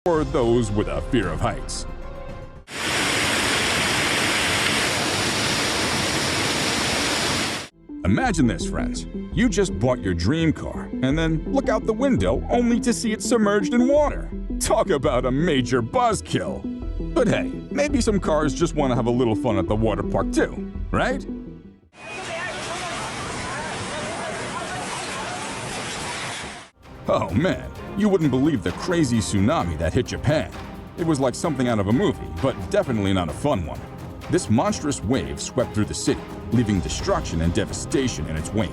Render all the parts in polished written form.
for those with a fear of heights. Imagine this, friends. You just bought your dream car, and then look out the window only to see it submerged in water. Talk about a major buzzkill. But hey, maybe some cars just want to have a little fun at the water park too, right? Oh man, you wouldn't believe the crazy tsunami that hit Japan. It was like something out of a movie, but definitely not a fun one. This monstrous wave swept through the city, leaving destruction and devastation in its wake.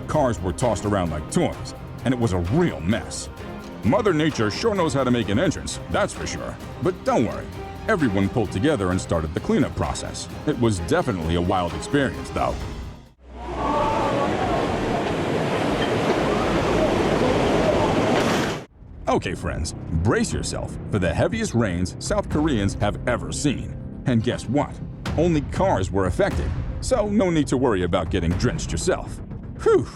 Cars were tossed around like toys, and it was a real mess. Mother Nature sure knows how to make an entrance, that's for sure. But don't worry, everyone pulled together and started the cleanup process. It was definitely a wild experience, though. Okay, friends, brace yourself for the heaviest rains South Koreans have ever seen. And guess what? Only cars were affected, so no need to worry about getting drenched yourself. Whew!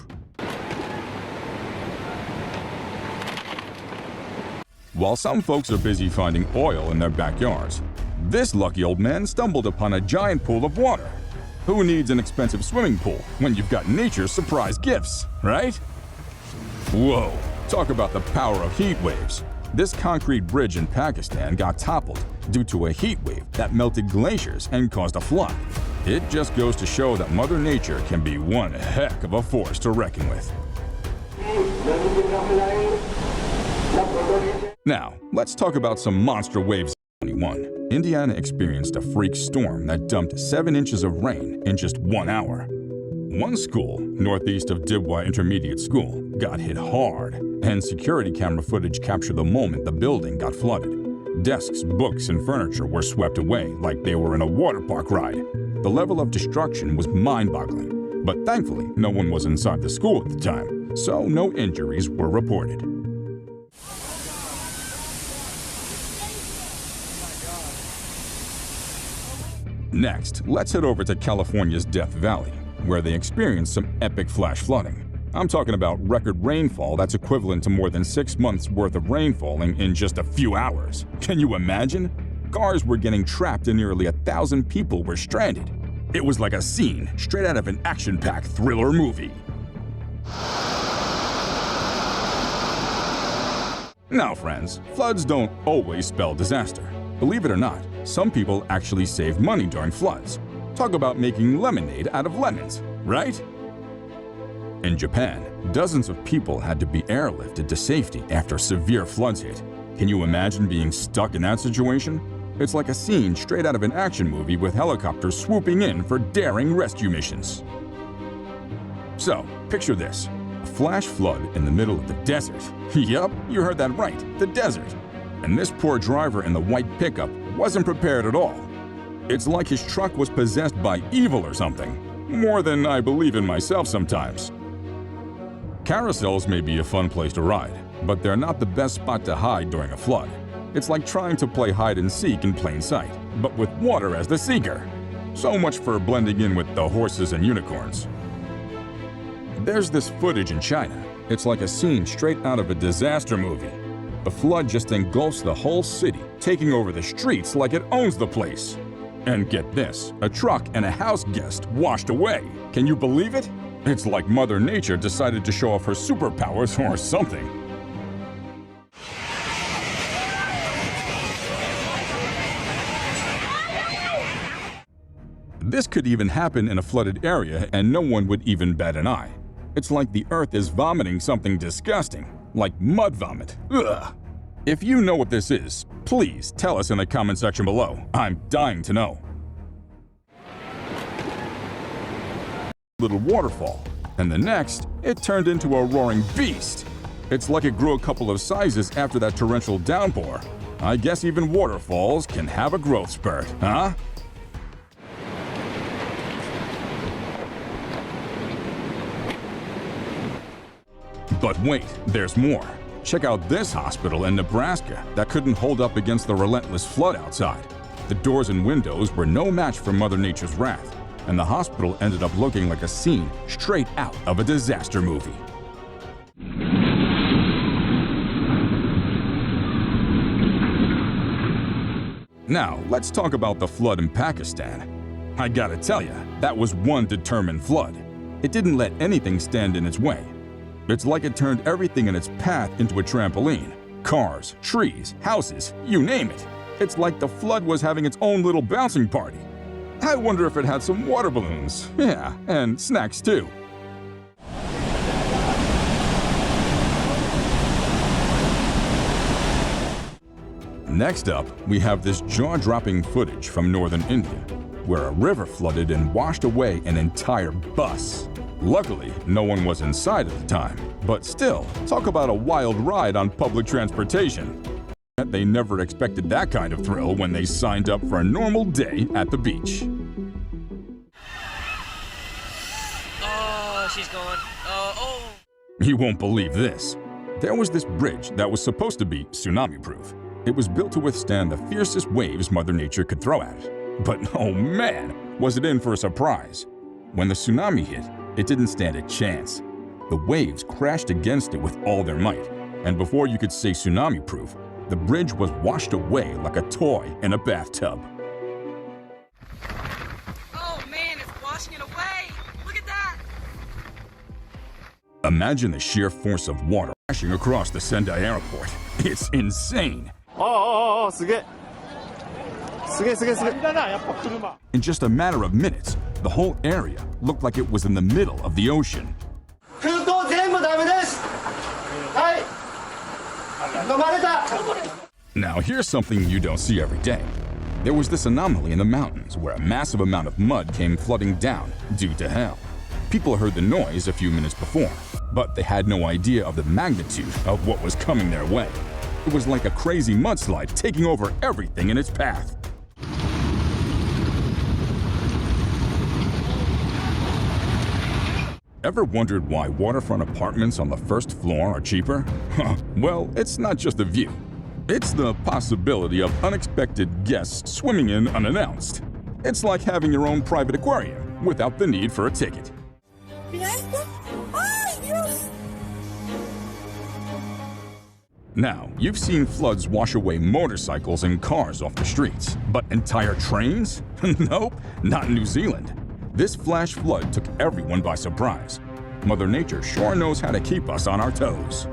While some folks are busy finding oil in their backyards, this lucky old man stumbled upon a giant pool of water. Who needs an expensive swimming pool when you've got nature's surprise gifts, right? Whoa! Talk about the power of heat waves. This concrete bridge in Pakistan got toppled due to a heat wave that melted glaciers and caused a flood. It just goes to show that Mother Nature can be one heck of a force to reckon with. Now, let's talk about some monster waves. 21. Indiana experienced a freak storm that dumped 7 inches of rain in just 1 hour. One school, northeast of Dibwa Intermediate School, got hit hard, and security camera footage captured the moment the building got flooded. Desks, books, and furniture were swept away like they were in a water park ride. The level of destruction was mind-boggling, but thankfully no one was inside the school at the time, so no injuries were reported. Next, let's head over to California's Death Valley, where they experienced some epic flash flooding. I'm talking about record rainfall that's equivalent to more than 6 months' worth of rain falling in just a few hours. Can you imagine? Cars were getting trapped and nearly 1,000 people were stranded. It was like a scene straight out of an action-packed thriller movie. Now, friends, floods don't always spell disaster. Believe it or not, some people actually save money during floods. Talk about making lemonade out of lemons, right? In Japan, dozens of people had to be airlifted to safety after severe floods hit. Can you imagine being stuck in that situation? It's like a scene straight out of an action movie with helicopters swooping in for daring rescue missions. So, picture this. A flash flood in the middle of the desert. Yup, you heard that right, the desert. And this poor driver in the white pickup wasn't prepared at all. It's like his truck was possessed by evil or something. More than I believe in myself sometimes. Carousels may be a fun place to ride, but they're not the best spot to hide during a flood. It's like trying to play hide and seek in plain sight, but with water as the seeker. So much for blending in with the horses and unicorns. There's this footage in China. It's like a scene straight out of a disaster movie. The flood just engulfs the whole city, taking over the streets like it owns the place. And get this, a truck and a house guest washed away. Can you believe it? It's like Mother Nature decided to show off her superpowers or something. This could even happen in a flooded area and no one would even bat an eye. It's like the earth is vomiting something disgusting, like mud vomit. Ugh. If you know what this is, please tell us in the comment section below. I'm dying to know. Little waterfall, and the next, it turned into a roaring beast. It's like it grew a couple of sizes after that torrential downpour. I guess even waterfalls can have a growth spurt, huh? But wait, there's more. Check out this hospital in Nebraska that couldn't hold up against the relentless flood outside. The doors and windows were no match for Mother Nature's wrath, and the hospital ended up looking like a scene straight out of a disaster movie. Now, let's talk about the flood in Pakistan. I gotta tell ya, that was one determined flood. It didn't let anything stand in its way. It's like it turned everything in its path into a trampoline. Cars, trees, houses, you name it. It's like the flood was having its own little bouncing party. I wonder if it had some water balloons. Yeah, and snacks too. Next up, we have this jaw-dropping footage from northern India, where a river flooded and washed away an entire bus. Luckily, no one was inside at the time, but still, talk about a wild ride on public transportation. They never expected that kind of thrill when they signed up for a normal day at the beach. Oh, she's gone. Oh. You won't believe this. There was this bridge that was supposed to be tsunami-proof. It was built to withstand the fiercest waves Mother Nature could throw at it. But oh man, was it in for a surprise. When the tsunami hit, it didn't stand a chance. The waves crashed against it with all their might, and before you could say tsunami-proof, the bridge was washed away like a toy in a bathtub. Oh man, it's washing it away! Look at that! Imagine the sheer force of water crashing across the Sendai airport. It's insane. In just a matter of minutes, the whole area looked like it was in the middle of the ocean. Now here's something you don't see every day. There was this anomaly in the mountains where a massive amount of mud came flooding down due to hail. People heard the noise a few minutes before, but they had no idea of the magnitude of what was coming their way. It was like a crazy mudslide taking over everything in its path. Ever wondered why waterfront apartments on the first floor are cheaper? Well, it's not just the view. It's the possibility of unexpected guests swimming in unannounced. It's like having your own private aquarium without the need for a ticket. Now, you've seen floods wash away motorcycles and cars off the streets, but entire trains? Nope, not in New Zealand. This flash flood took everyone by surprise. Mother Nature sure knows how to keep us on our toes.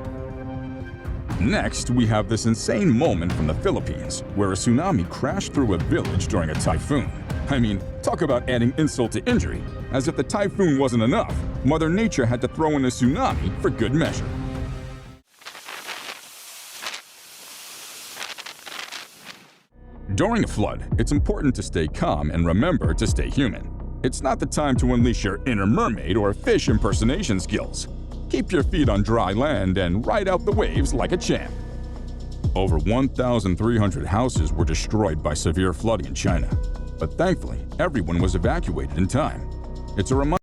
Next, we have this insane moment from the Philippines, where a tsunami crashed through a village during a typhoon. I mean, talk about adding insult to injury. As if the typhoon wasn't enough, Mother Nature had to throw in a tsunami for good measure. During a flood, it's important to stay calm and remember to stay human. It's not the time to unleash your inner mermaid or fish impersonation skills. Keep your feet on dry land and ride out the waves like a champ. Over 1,300 houses were destroyed by severe flooding in China, but thankfully, everyone was evacuated in time. It's a reminder